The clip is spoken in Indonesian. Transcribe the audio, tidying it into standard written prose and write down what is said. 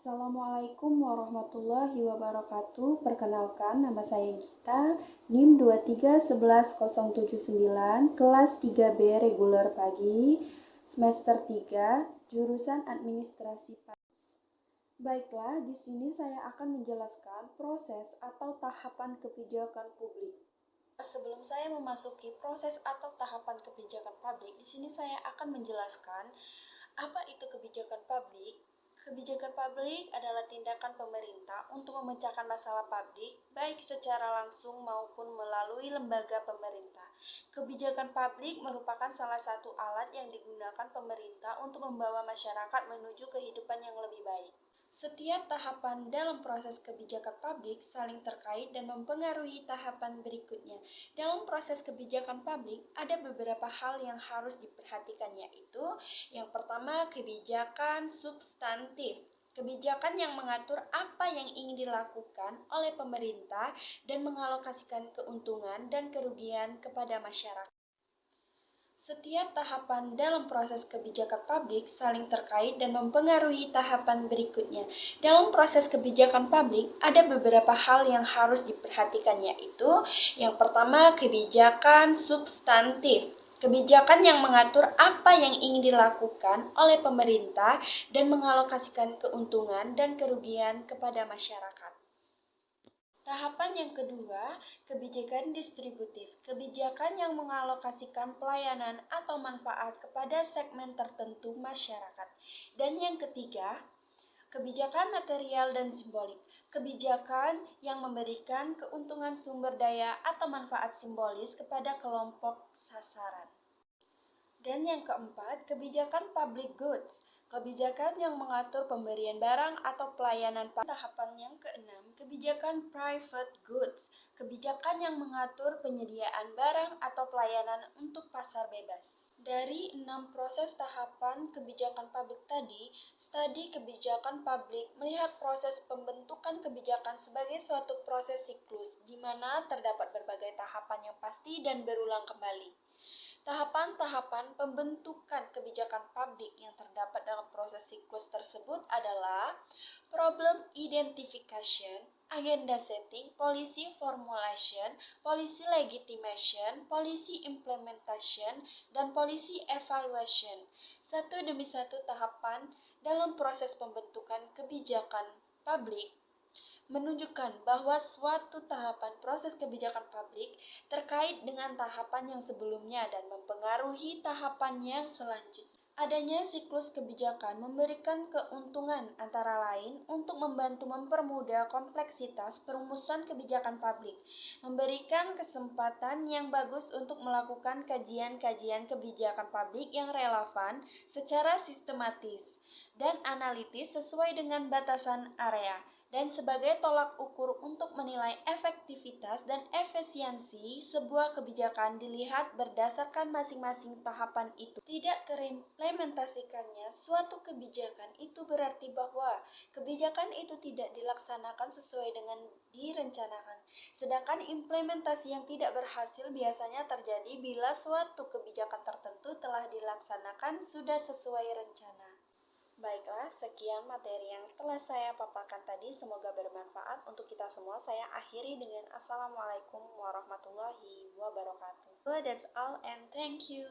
Assalamualaikum warahmatullahi wabarakatuh. Perkenalkan, nama saya Gita, NIM 231179, kelas 3B reguler pagi, semester 3, jurusan administrasi pagi. Baiklah, di sini saya akan menjelaskan proses atau tahapan kebijakan publik. Sebelum saya memasuki proses atau tahapan kebijakan publik, di sini saya akan menjelaskan apa itu kebijakan publik. Kebijakan publik adalah tindakan pemerintah untuk memecahkan masalah publik, baik secara langsung maupun melalui lembaga pemerintah. Kebijakan publik merupakan salah satu alat yang digunakan pemerintah untuk membawa masyarakat menuju kehidupan yang lebih baik. Setiap tahapan dalam proses kebijakan publik saling terkait dan mempengaruhi tahapan berikutnya. Dalam proses kebijakan publik, ada beberapa hal yang harus diperhatikan, yaitu yang pertama, kebijakan substantif. Kebijakan yang mengatur apa yang ingin dilakukan oleh pemerintah dan mengalokasikan keuntungan dan kerugian kepada masyarakat. Setiap tahapan dalam proses kebijakan publik saling terkait dan mempengaruhi tahapan berikutnya. Dalam proses kebijakan publik, ada beberapa hal yang harus diperhatikan, yaitu yang pertama, kebijakan substantif. Kebijakan yang mengatur apa yang ingin dilakukan oleh pemerintah dan mengalokasikan keuntungan dan kerugian kepada masyarakat. Tahapan yang kedua, kebijakan distributif. Kebijakan yang mengalokasikan pelayanan atau manfaat kepada segmen tertentu masyarakat. Dan yang ketiga, kebijakan material dan simbolik. Kebijakan yang memberikan keuntungan sumber daya atau manfaat simbolis kepada kelompok sasaran. Dan yang keempat, kebijakan public goods. Kebijakan yang mengatur pemberian barang atau pelayanan. Tahapan yang keenam, kebijakan private goods. Kebijakan yang mengatur penyediaan barang atau pelayanan untuk pasar bebas. Dari 6 proses tahapan kebijakan publik tadi, studi kebijakan publik melihat proses pembentukan kebijakan sebagai suatu proses siklus, di mana terdapat berbagai tahapan yang pasti dan berulang kembali. Tahapan-tahapan pembentukan kebijakan publik yang terdapat dalam proses siklus tersebut adalah problem identification, agenda setting, policy formulation, policy legitimation, policy implementation, dan policy evaluation. Satu demi satu tahapan dalam proses pembentukan kebijakan publik menunjukkan bahwa suatu tahapan proses kebijakan publik terkait dengan tahapan yang sebelumnya dan mempengaruhi tahapan yang selanjutnya. Adanya siklus kebijakan memberikan keuntungan antara lain untuk membantu mempermudah kompleksitas perumusan kebijakan publik, memberikan kesempatan yang bagus untuk melakukan kajian-kajian kebijakan publik yang relevan secara sistematis dan analitis sesuai dengan batasan area, dan sebagai tolak ukur untuk menilai efektivitas dan efisiensi sebuah kebijakan dilihat berdasarkan masing-masing tahapan itu. Tidak terimplementasikannya suatu kebijakan itu berarti bahwa kebijakan itu tidak dilaksanakan sesuai dengan direncanakan. Sedangkan implementasi yang tidak berhasil biasanya terjadi bila suatu kebijakan tertentu telah dilaksanakan sudah sesuai rencana. Baiklah, sekian materi yang telah saya paparkan tadi. Semoga bermanfaat untuk kita semua. Saya akhiri dengan Assalamualaikum warahmatullahi wabarakatuh. That's all and thank you.